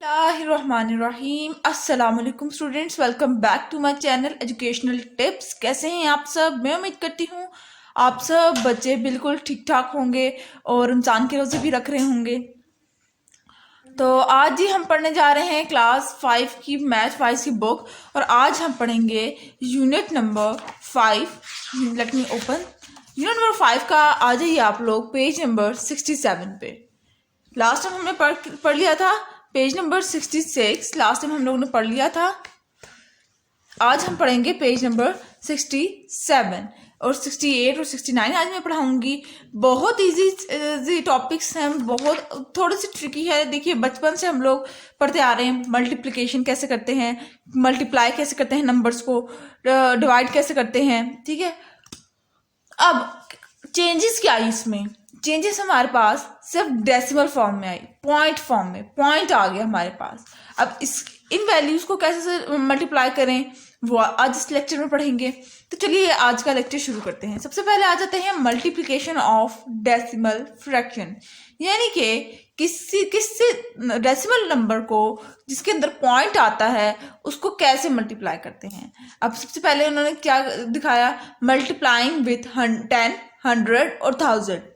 बिस्मिल्लाहिर्रहमानिर्रहीम। अस्सलाम वालेकुम students, welcome back to my channel educational tips. कैसे हैं आप सब? मैं उम्मीद करती हूँ आप सब बच्चे बिल्कुल ठीक ठाक होंगे और रमज़ान के रोज़े भी रख रहे होंगे। तो आज ही हम पढ़ने जा रहे हैं क्लास 5 की मैथ 5 की बुक, और आज हम पढ़ेंगे unit number 5। Let me open. Unit number 5 का आ जाइए आप लोग पेज नंबर 67 पे। लास्ट टाइम हमने पढ़ लिया था पेज नंबर 66। लास्ट टाइम हम लोगों ने पढ़ लिया था। आज हम पढ़ेंगे पेज नंबर 67 और 68 और 69 आज मैं पढ़ाऊंगी। बहुत इजी टॉपिक्स हैं, बहुत थोड़ी सी ट्रिकी है। देखिए, बचपन से हम लोग पढ़ते आ रहे हैं। मल्टीप्लिकेशन कैसे करते हैं, मल्टीप्लाई कैसे करते हैं, नंबर्स को डिवाइड कैसे करते हैं। ठीक है, अब चेंजेस क्या आई इसमें? चेंजेस हमारे पास सिर्फ डेसिमल फॉर्म में आई, पॉइंट फॉर्म में पॉइंट आ गया हमारे पास। अब इन वैल्यूज को कैसे मल्टीप्लाई करें वो आज इस लेक्चर में पढ़ेंगे। तो चलिए आज का लेक्चर शुरू करते हैं। सबसे पहले आ जाते हैं मल्टीप्लिकेशन ऑफ डेसिमल फ्रैक्शन, यानी कि किसी डेसिमल नंबर को जिसके अंदर पॉइंट आता है उसको कैसे मल्टीप्लाई करते हैं। अब सबसे पहले उन्होंने क्या दिखाया? मल्टीप्लाइंग विथ 10, 100 और 1000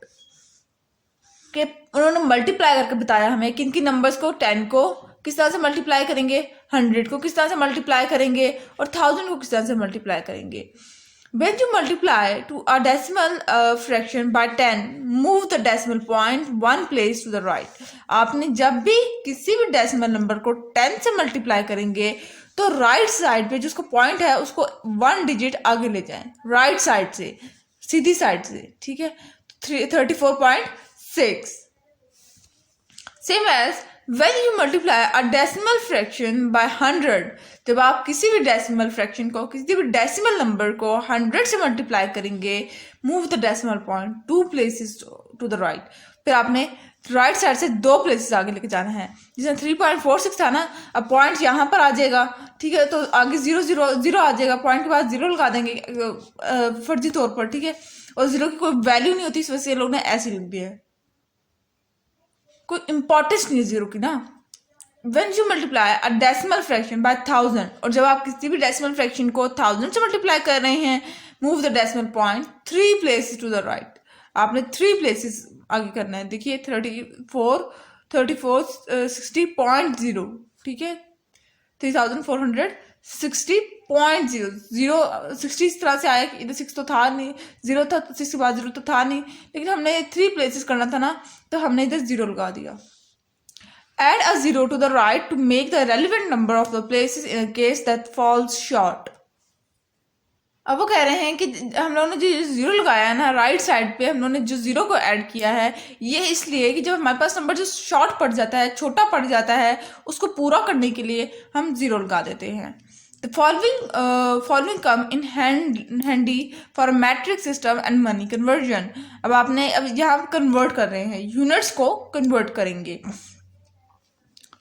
के उन्होंने मल्टीप्लाई करके बताया हमें किन किन नंबर्स को। 10 को किस तरह से मल्टीप्लाई करेंगे, 100 को किस तरह से मल्टीप्लाई करेंगे और 1000 को किस तरह से मल्टीप्लाई करेंगे। When you multiply to a decimal fraction by 10, move the decimal point one place to the right. आपने जब भी किसी भी डेसिमल नंबर को 10 से मल्टीप्लाई करेंगे तो राइट साइड पे जो उसका पॉइंट है उसको 1 डिजिट आगे ले जाएं, राइट साइड से, सीधी साइड से। ठीक है, 34.6। Same as when you multiply a decimal fraction by 100, जब आप किसी भी डेसिमल फ्रैक्शन को, किसी भी डेसिमल नंबर को 100 से मल्टीप्लाई करेंगे, move the decimal point 2 places to the right. फिर आपने राइट साइड से 2 places आगे लेके जाना है। जिसमें 3.46 था ना, अब पॉइंट यहाँ पर आ जाएगा। ठीक है, तो आगे 0 0 0 आ जाएगा, पॉइंट के बाद 0 लगा देंगे फर्जी तौर पर। ठीक है, और 0 की कोई वैल्यू नहीं होती, इस वजह से लोग ने ऐसे लिख दिया है, कोई इंपॉर्टेंस नहीं है 0 की ना। When you multiply a decimal fraction by 1000, और जब आप किसी भी डेसिमल फ्रैक्शन को 1000 से मल्टीप्लाई कर रहे हैं, move the decimal point 3 places to the right. आपने 3 places आगे करना है। देखिए 60.0, ठीक है, 3460.0। 60 इस तरह से आया कि इधर 6 तो था नहीं, 0 था, तो 6 के बाद 0 तो था नहीं, लेकिन हमने 3 places करना था ना, तो हमने इधर 0 लगा दिया। Add a 0 to the right to make the relevant number of the places in a case that falls short. अब वो कह रहे हैं कि हम लोगों ने जो 0 लगाया है ना राइट साइड पे, हम लोगों ने जो 0 को ऐड किया है, ये इसलिए कि जब हमारे पास नंबर जो शॉर्ट पड़ जाता है, छोटा पड़ जाता है, उसको पूरा करने के लिए हम 0 लगा देते हैं। The following come in handy for a metric system and money conversion. अब यहाँ कन्वर्ट कर रहे हैं, यूनिट्स को कन्वर्ट करेंगे।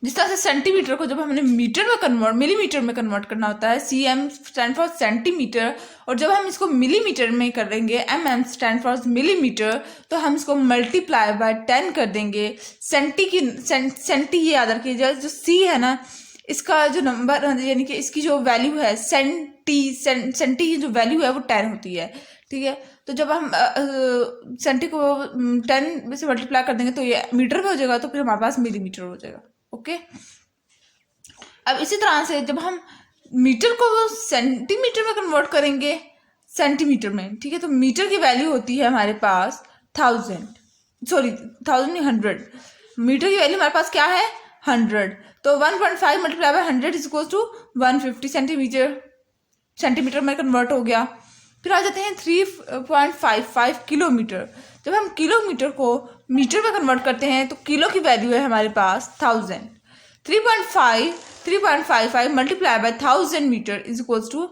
जिस तरह से सेंटीमीटर को जब हमने मीटर में मिलीमीटर में कन्वर्ट करना होता है, cm स्टैंड फॉर सेंटीमीटर, और जब हम इसको मिलीमीटर में करेंगे, mm स्टैंड फॉर मिलीमीटर, तो हम इसको मल्टीप्लाई बाय 10 कर देंगे। सेंटी ये याद रखिए, जो c है ना, इसका जो नंबर यानी कि इसकी जो वैल्यू है, सेंटी की जो वैल्यू है वो 10 होती है। ठीक है, तो जब हम सेंटी को 10 से मल्टीप्लाई कर देंगे तो ये मीटर में हो जाएगा, तो फिर हमारे पास मिलीमीटर हो जाएगा। ओके, अब इसी तरह से जब हम मीटर को सेंटीमीटर में कन्वर्ट करेंगे, सेंटीमीटर में, ठीक है, तो मीटर की वैल्यू होती है हमारे पास 1000 नहीं 100। मीटर की वैल्यू हमारे पास क्या है? 100। तो 1.5 multiply by 100 is equal to 150 centimetre में कन्वर्ट हो गया। फिर आ जाते हैं 3.55 किलोमीटर। जब हम किलोमीटर को मीटर में कन्वर्ट करते हैं तो किलो की वैल्यू है हमारे पास 1000। 3.55 multiply by 1000 metre is equals to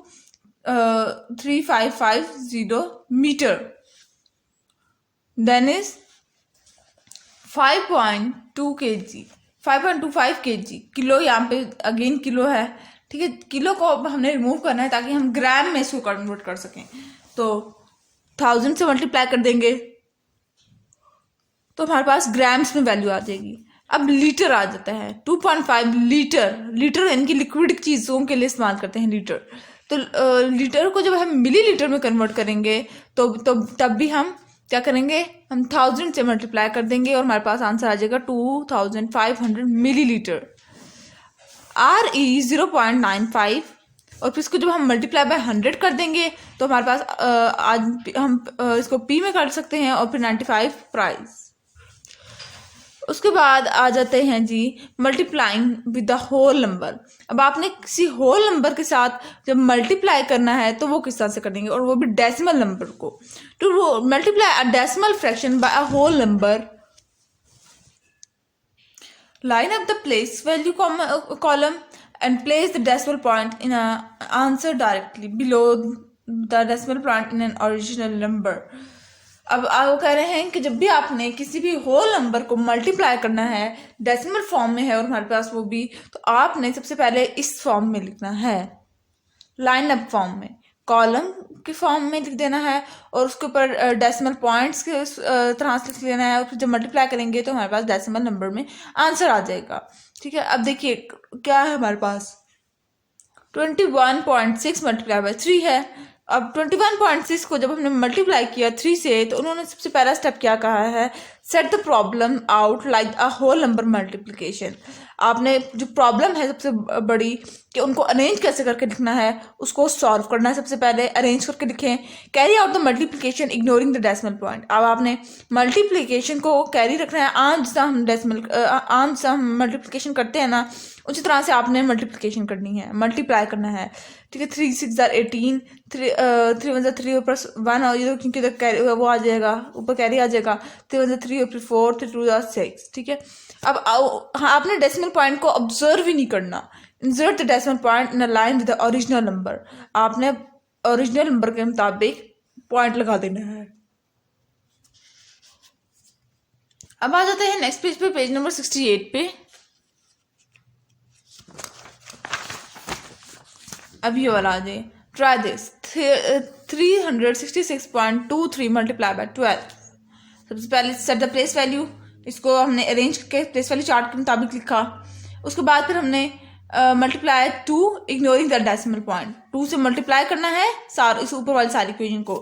3550 metre, then is 5.2 kg, 5.25 kg। Kilo यहाँ पे अगेन किलो है। ठीक है, किलो को हमने रिमूव करना है ताकि हम ग्राम में इसको कन्वर्ट कर सकें। तो 1000 से मल्टीप्लाई कर देंगे तो हमारे पास ग्राम्स में वैल्यू आ जाएगी। अब लीटर आ जाता है, 2.5 लीटर। लीटर यानी कि लिक्विड चीज़ों के लिए इस्तेमाल करते हैं लीटर। तो लीटर को जब हम मिली लीटर में कन्वर्ट करेंगे तो तब भी हम क्या करेंगे, हम 1000 से मल्टीप्लाई कर देंगे और हमारे पास आंसर आ जाएगा 2500 मिलीलीटर। RE 0.95 और फिर इसको जब हम मल्टीप्लाई बाय 100 कर देंगे तो हमारे पास आज हम इसको पी में कर सकते हैं और फिर 95 प्राइस। उसके बाद आ जाते हैं जी multiplying with the whole number. अब आपने किसी होल नंबर के साथ जब मल्टीप्लाई करना है तो वो किस तरह से करेंगे, और वो भी डेसिमल नंबर को। To multiply a decimal fraction by a whole number, line up the place value column and place the decimal point in an answer directly below the decimal point in an original number। अब वो कह रहे हैं कि जब भी आपने किसी भी होल नंबर को मल्टीप्लाई करना है, डेसिमल फॉर्म में है और हमारे पास वो भी, तो आपने सबसे पहले इस फॉर्म में लिखना है, लाइन अप फॉर्म में, कॉलम के फॉर्म में लिख देना है और उसके ऊपर डेसिमल पॉइंट्स के तरह से लिख लेना है और फिर जब मल्टीप्लाई करेंगे तो हमारे पास डेसिमल नंबर में आंसर आ जाएगा। ठीक है, अब देखिए क्या है हमारे पास, 21.6 मल्टीप्लाई बाय 3 है। अब 21.6 को जब हमने मल्टीप्लाई किया 3 से तो उन्होंने सबसे पहला स्टेप क्या कहा है, set the problem out like a whole number multiplication. आपने जो प्रॉब्लम है सबसे बड़ी कि उनको अरेंज कैसे करके लिखना है उसको सॉल्व करना है। सबसे पहले अरेंज करके लिखें, carry out the multiplication ignoring the decimal point. अब आपने मल्टीप्लिकेशन को कैरी रखना है, आम जैसा हम मल्टीप्लिकेशन करते हैं ना उसी तरह से आपने मल्टीप्लिकेशन करनी है, मल्टीप्लाई करना है। ठीक है, 3 6 18, 3 1 3 ऊपर 1 और ये क्योंकि तो कैरी वो आ जाएगा, ऊपर कैरी आ जाएगा, 3 1 3 ऊपर 4, 3 2 6। ठीक है, अब हाँ आपने डेसिमल पॉइंट को ऑब्जर्व ही नहीं करना, insert the decimal point in a line with the original number. आपने ओरिजिनल नंबर के मुताबिक पॉइंट लगा देना है। अब आ जाते हैं नेक्स्ट पेज पे, पेज नंबर 68 पे। अब ये वाला आ जाए, ट्राई दिस 366.23 मल्टीप्लाई बाय 12। सबसे पहले सेट द प्लेस वैल्यू, इसको हमने अरेंज करके प्लेस वैल्यू चार्ट के मुताबिक लिखा। उसके बाद फिर हमने multiply 2 ignoring the decimal point, 2 से मल्टीप्लाई करना है इस ऊपर वाली सारी इक्वेशन को,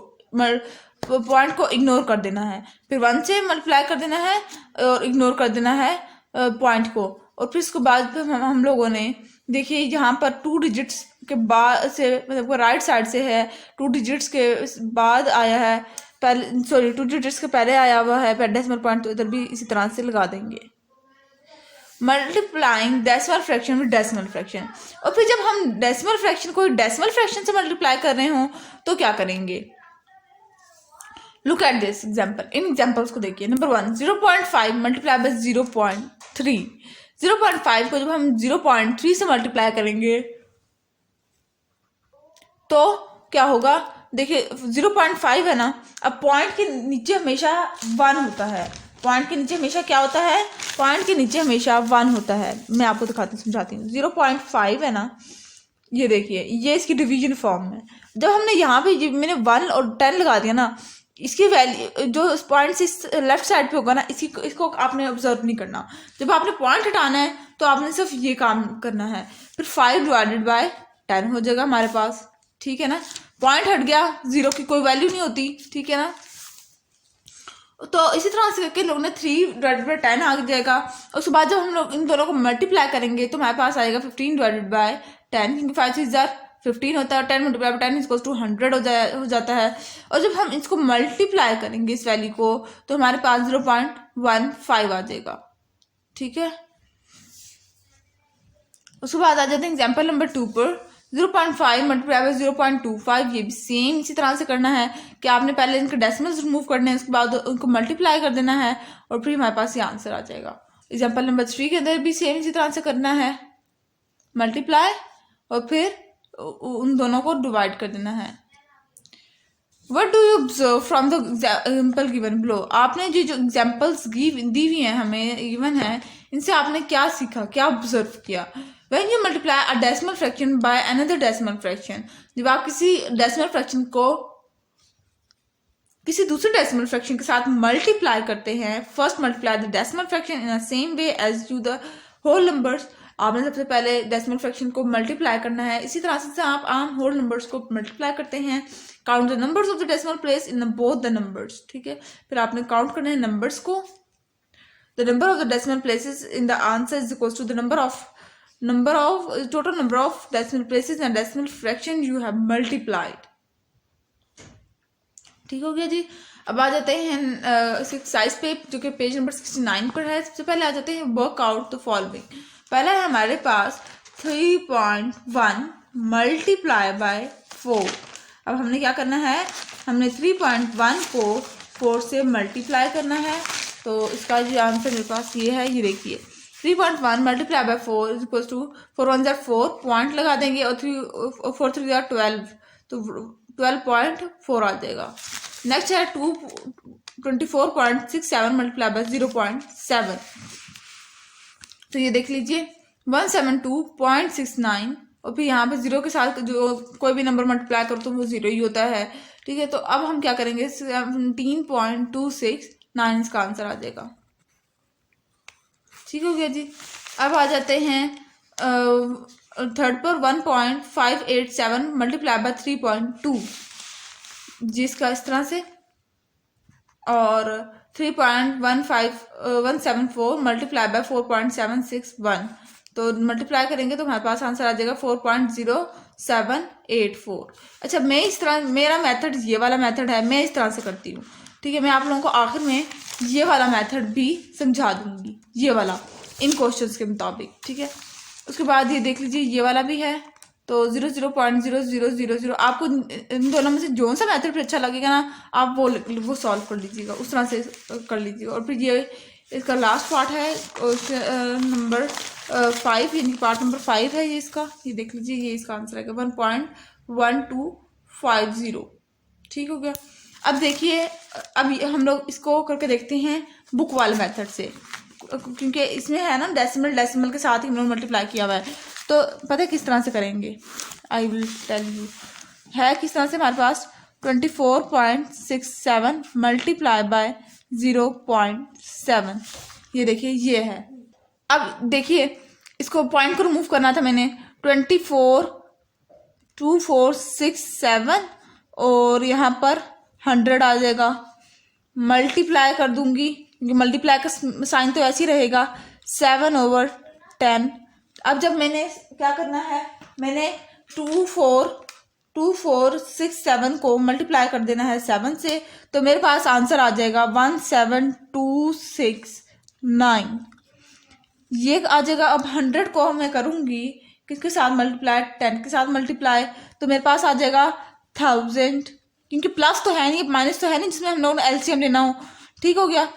पॉइंट को इग्नोर कर देना है। फिर 1 से मल्टीप्लाई कर देना है और इग्नोर कर देना है पॉइंट को। और फिर उसके बाद हम लोगों ने देखिए यहाँ पर 2 डिजिट्स के बाद से, मतलब राइट साइड से है, 2 डिजिट्स के बाद आया है, पहले सॉरी 2 डिजिट्स के पहले आया हुआ है डेसिमल पॉइंट, तो इधर भी इसी तरह से लगा देंगे। Multiplying decimal fraction with decimal fraction, और फिर जब हम डेसिमल फ्रैक्शन को डेसिमल फ्रैक्शन से मल्टीप्लाई कर रहे हो तो क्या करेंगे, look at this example. In examples को देखिए। Number 1, 0.5 multiply by 0.3। 0.5 को जब हम 0.3 से मल्टीप्लाई करेंगे तो क्या होगा, देखिए 0.5 है ना, अब पॉइंट के नीचे हमेशा 1 होता है, पॉइंट के नीचे हमेशा क्या होता है, पॉइंट के नीचे हमेशा 1 होता है। मैं आपको दिखाती समझाती हूँ। 0.5 है ना, ये देखिए ये इसकी डिवीजन फॉर्म है। जब हमने यहाँ पे मैंने 1 और 10 लगा दिया ना, इसकी वैल्यू जो पॉइंट से लेफ्ट साइड पे होगा ना, इसको आपने ऑब्जर्व नहीं करना। जब आपने पॉइंट हटाना है तो आपने सिर्फ ये काम करना है। फिर 5 डिवाइडेड बाय 10 हो जाएगा हमारे पास। ठीक है ना, पॉइंट हट गया, 0 की कोई वैल्यू नहीं होती। ठीक है ना, तो इसी तरह से करके लोग ने 3 डिवाइडेड बाय 10 आ जाएगा। उसके बाद जब हम लोग इन दोनों को मल्टीप्लाई करेंगे तो हमारे पास आएगा 15 डिवाइडेड बाय 10, क्योंकि 5 6 15 होता है, 10 मल्टीप्लाई बाय 10 इक्वल्स टू 100 हो जाता है। और जब हम इसको मल्टीप्लाई करेंगे इस वैल्यू को तो हमारे पास 0.15 आ जाएगा। ठीक है, उसके बाद आ जाते हैं एग्जाम्पल नंबर 2 पर। 0.5 मल्टीप्लाई बाय 0.25, ये भी सेम इसी तरह से करना है कि आपने पहले इनके डेसिमल्स रिमूव करने हैं, उसके बाद उनको मल्टीप्लाई कर देना है और फिर हमारे पास ये आंसर आ जाएगा। एग्जाम्पल नंबर 3 के अंदर भी सेम इसी तरह से करना है, मल्टीप्लाई और फिर उन दोनों को डिवाइड कर देना है। What do you observe from the example given below? आपने जो एग्जाम्पल्स दी हुई हैं हमें गिवन है, इनसे आपने क्या सीखा, क्या ऑब्जर्व किया। When you multiply a decimal fraction by another decimal fraction, जब आप किसी डेसिमल फ्रैक्शन को किसी दूसरे डेसिमल फ्रैक्शन के साथ मल्टीप्लाई करते हैं, first multiply the decimal fraction in the same way as you the whole numbers. आपने सबसे पहले डेसिमल फ्रैक्शन को मल्टीप्लाई करना है, इसी तरह से आप आम होल नंबर्स को मल्टीप्लाई करते हैं। Count the numbers of the decimal place in both the numbers, ठीक है। फिर आपने काउंट करना है नंबर्स को। The number of the decimal places in the answer is equal to the number of total number of decimal places and decimal fraction you have multiplied। ठीक हो गया जी। अब आ जाते हैं एक्सरसाइज पे, जो कि पेज नंबर 69 पर है। सबसे पहले आ जाते हैं वर्क आउट द फॉलोइंग। पहला है हमारे पास 3.1 मल्टीप्लाई बाय 4। अब हमने क्या करना है, हमने 3.1 को 4 से मल्टीप्लाई करना है। तो इसका जो आंसर मेरे पास ये है, ये देखिए 3.1 multiply by 4 is equal to 4 1 4 point लगा देंगे और 4 3 12, तो 12.4 आ जाएगा। नेक्स्ट है 24.67 मल्टीप्लाई बाय 0.7, तो ये देख लीजिए 172.69, और फिर यहाँ पे जीरो के साथ जो कोई भी नंबर मल्टीप्लाई करो तो वो जीरो ही होता है, ठीक है। तो अब हम क्या करेंगे, 17.269 इसका आंसर आ जाएगा। ठीक हो गया जी। अब आ जाते हैं थर्ड पर 1.587 मल्टीप्लाई बाय 3.2, जिसका इस तरह से, और 3.174 मल्टीप्लाई बाय 4.761, तो मल्टीप्लाई करेंगे तो हमारे पास आंसर आ जाएगा 4.0784। अच्छा, मैं इस तरह, मेरा मेथड ये वाला मेथड है, मैं इस तरह से करती हूँ, ठीक है। मैं आप लोगों को आखिर में ये वाला मेथड भी समझा दूंगी, ये वाला इन क्वेश्चंस के मुताबिक, ठीक है। उसके बाद ये देख लीजिए ये वाला भी है, तो 0.0000, आपको इन दोनों में से जो सा मेथड अच्छा लगेगा ना, आप वो सॉल्व कर लीजिएगा, उस तरह से कर लीजिएगा। और फिर ये इसका लास्ट पार्ट है नंबर 5, यानी पार्ट नंबर 5 है ये इसका, ये देख लीजिए, ये इसका आंसर आएगा 1.1250। ठीक हो गया। अब देखिए, अब हम लोग इसको करके देखते हैं बुक वाले मेथड से, क्योंकि इसमें है ना डेसिमल के साथ ही हम लोग मल्टीप्लाई किया हुआ है। तो पता है किस तरह से करेंगे, आई विल टेल यू। है किस तरह से, हमारे पास 24.67 मल्टीप्लाई बाय 0.7, ये देखिए ये है। अब देखिए इसको पॉइंट को रिमूव करना था मैंने, 24.2467 और यहाँ पर 100 आ जाएगा। मल्टीप्लाई कर दूंगी क्योंकि मल्टीप्लाई का साइन तो ऐसे ही रहेगा, 7/10। अब जब मैंने क्या करना है, मैंने 2467 को मल्टीप्लाई कर देना है 7 से, तो मेरे पास आंसर आ जाएगा 17269, ये आ जाएगा। अब 100 को मैं करूंगी किसके साथ मल्टीप्लाई, 10 के साथ मल्टीप्लाई, तो मेरे पास आ जाएगा 1000, क्योंकि प्लस तो है नहीं, माइनस तो है नहीं जिसमें हम लोग एलसीएम लेना हो। ठीक हो गया,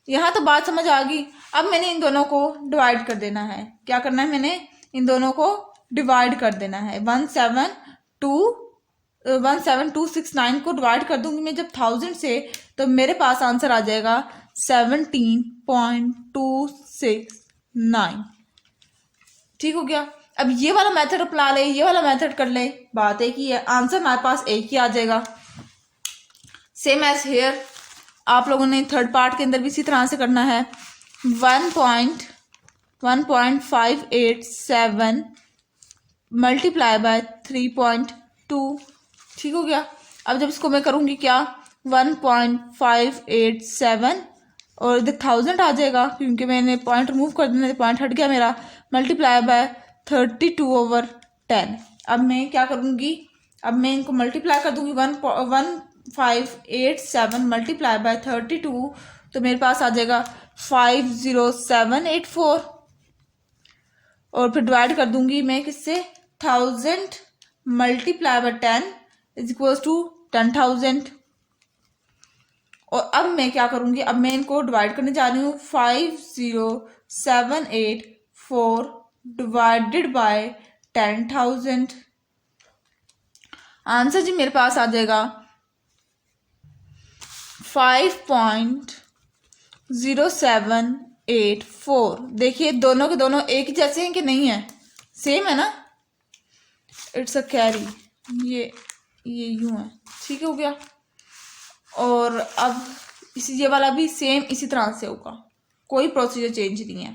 यहाँ तो बात समझ आ गई। अब मैंने इन दोनों को डिवाइड कर देना है। क्या करना है, मैंने इन दोनों को डिवाइड कर देना है। 17269 को डिवाइड कर दूंगी मैं जब 1000 से, तो मेरे पास आंसर आ जाएगा 17.269। ठीक हो गया। अब ये वाला मेथड अपना ले, ये वाला मेथड कर ले, बात एक ही है, आंसर हमारे पास एक ही आ जाएगा। सेम एज हेयर, आप लोगों ने थर्ड पार्ट के अंदर भी इसी तरह से करना है। 1.587 मल्टीप्लाई बाय 3.2। ठीक हो गया। अब जब इसको मैं करूंगी क्या, 1.587 और इधर 1000 आ जाएगा, क्योंकि मैंने पॉइंट रिमूव कर देना, पॉइंट हट गया मेरा। Multiply by 32/10। अब मैं क्या करूंगी, अब मैं इनको मल्टीप्लाई कर दूंगी। 1.587 मल्टीप्लाई बाय 32, तो मेरे पास आ जाएगा 50784, और फिर डिवाइड कर दूंगी मैं किससे, 1000 multiply by 10 is equal to 10,000। और अब मैं क्या करूंगी, अब मैं इनको डिवाइड करने जा रही हूँ। 50784 डिवाइडेड बाय 10,000, आंसर जी मेरे पास आ जाएगा 5.0784। देखिए दोनों के दोनों एक ही जैसे हैं कि नहीं है, सेम है ना, इट्स अ कैरी, ये यूं है। ठीक हो गया। और अब ये वाला भी सेम इसी तरह से होगा, कोई प्रोसीजर चेंज नहीं है।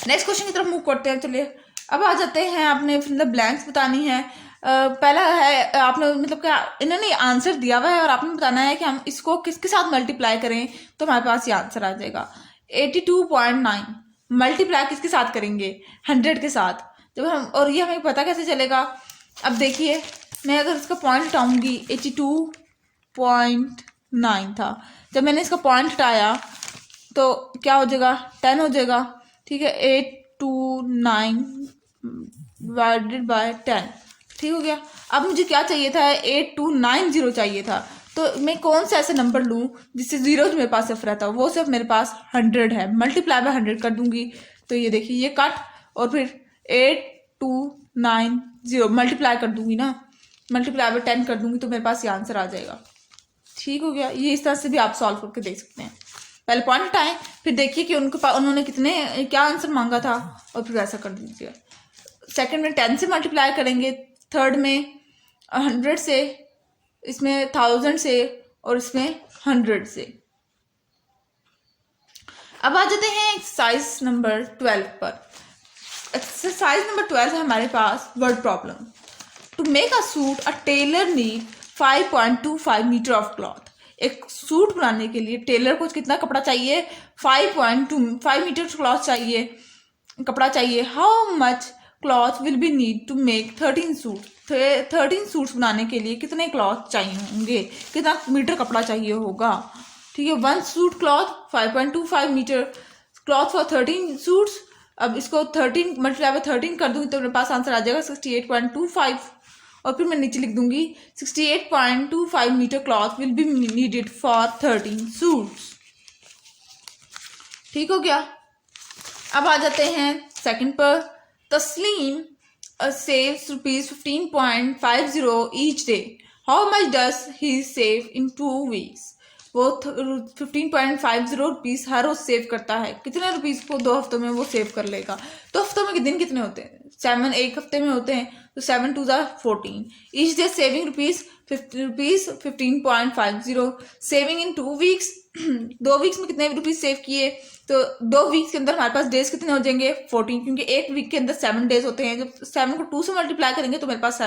नेक्स्ट क्वेश्चन की तरफ मूव करते हैं। चलिए अब आ जाते हैं, आपने मतलब ब्लैंक्स बतानी है। पहला है आपने मतलब क्या इन्होंने आंसर दिया हुआ है और आपने बताना है कि हम इसको किसके साथ मल्टीप्लाई करें तो हमारे पास ये आंसर आ जाएगा 82.9। मल्टीप्लाई किसके साथ करेंगे? 100 के साथ। जब हम, और ये हमें पता कैसे चलेगा? अब देखिए मैं अगर इसका पॉइंट हटाऊंगी 82.9 था, जब मैंने इसका पॉइंट हटाया तो क्या हो जाएगा? 10 हो जाएगा। ठीक है, 829 डिवाइडेड बाय 10, ठीक हो गया। अब मुझे क्या चाहिए था? 8290 चाहिए था। तो मैं कौन सा ऐसा नंबर लूँ जिससे जीरो मेरे पास सिर्फ रहता हो? वो सिर्फ मेरे पास 100 है। मल्टीप्लाई बाय 100 कर दूंगी तो ये देखिए ये कट, और फिर 8290 मल्टीप्लाई कर दूंगी ना, मल्टीप्लाई बाय 10 कर दूंगी तो मेरे पास ये आंसर आ जाएगा। ठीक हो गया। ये इस तरह से भी आप सॉल्व करके देख सकते हैं। पहले पॉइंट हटाएं, फिर देखिए कि उन्होंने कितने क्या आंसर मांगा था और फिर वैसा कर दीजिए। सेकंड में 10 से मल्टीप्लाई करेंगे, थर्ड में 100 से, इसमें 1000 से और इसमें 100 से। अब आ जाते हैं एक्सरसाइज नंबर 12 पर। एक्सरसाइज नंबर 12 है हमारे पास word problem. To make a suit a tailor need 5.25 metre of cloth. एक सूट बनाने के लिए टेलर को कितना कपड़ा चाहिए? 5.25 मीटर क्लॉथ चाहिए, कपड़ा चाहिए। How much cloth will be need to make 13 suit. 13 suits बनाने के लिए कितने क्लॉथ चाहिए होंगे, कितना मीटर कपड़ा चाहिए होगा? ठीक है, 1 suit cloth 5.25 metre cloth for 13 suits. अब इसको 13 मल्टीप्लाई बाय 13 कर दूंगी तो मेरे पास आंसर आ जाएगा 68.25, और फिर मैं नीचे लिख दूंगी 68.25 metre cloth will be needed for 13 suits. ठीक हो गया। अब आ जाते हैं सेकंड पर। तस्लीम saves rupees 15.50 each day. How much does he save in 2 weeks? वो 15.50 रुपीज़ हर रोज सेव करता है। कितने रुपीज़ को 2 हफ्तों में वो सेव कर लेगा? 2 हफ्तों में दिन कितने होते हैं? 7 एक हफ्ते में होते हैं, तो 7 2 14। Each day saving rupees 15.50। Saving in 2 weeks 2 weeks में कितने रुपीज़ सेव किए? तो 2 वीक्स के अंदर हमारे पास डेज कितने हो जाएंगे? 14, क्योंकि एक वीक के अंदर 7 डेज होते हैं। जब 7 को 2 से मल्टीप्लाई करेंगे तो मेरे पास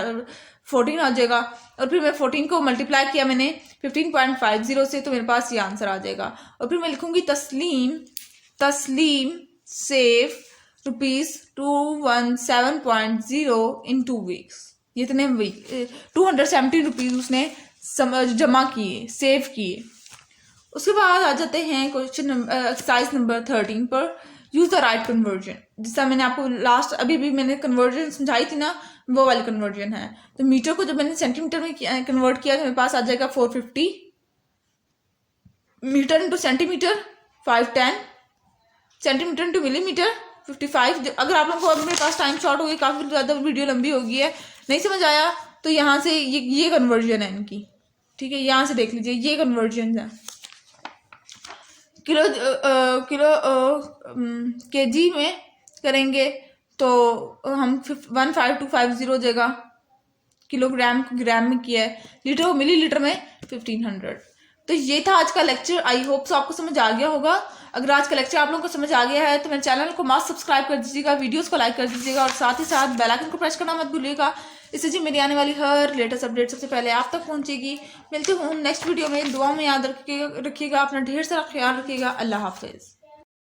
14 आ जाएगा, और फिर मैं 14 को मल्टीप्लाई किया मैंने 15.50 से, तो मेरे पास ये आंसर आ जाएगा। और फिर मैं लिखूंगी तस्लीम सेव रुपीज 217.0 इन 2 वीक्स। ये इतने वीक 270 रुपीज उसने जमा किए, सेव किए। उसके बाद आ जाते हैं क्वेश्चन एक्सरसाइज नंबर 13 पर। Use the right conversion. जिसका मैंने आपको लास्ट अभी भी मैंने कन्वर्जन समझाई थी ना, वो वाली कन्वर्जन है। तो मीटर को जब मैंने सेंटीमीटर में कन्वर्ट किया तो मेरे पास आ जाएगा 450 metre into centimetre 510, centimetre into millimetre 55। अगर आप लोगों को मेरे पास टाइम शॉर्ट हो गई, काफी ज्यादा वीडियो लंबी हो गई है, नहीं समझ आया तो यहाँ से ये कन्वर्जन है इनकी। ठीक है, यहाँ से देख लीजिए, ये कन्वर्जन है। किलो केजी में करेंगे तो हम 15250 हो जाएगा। किलोग्राम को ग्राम में किया है, लीटर को मिलीलीटर में 1500। तो ये था आज का लेक्चर। आई होप सो आपको समझ आ गया होगा। अगर आज का लेक्चर आप लोगों को समझ आ गया है तो मेरे चैनल को मस्त सब्सक्राइब कर दीजिएगा, वीडियोस को लाइक कर दीजिएगा, और साथ ही साथ बेल आइकन को प्रेस करना मत भूलिएगा। इससे जी मेरी आने वाली हर लेटेस्ट अपडेट सबसे पहले आप तक पहुंचेगी। मिलते हूँ नेक्स्ट वीडियो में। दुआ में याद रखिएगा, अपना ढेर सारा ख्याल रखिएगा। अल्लाह हाफिज।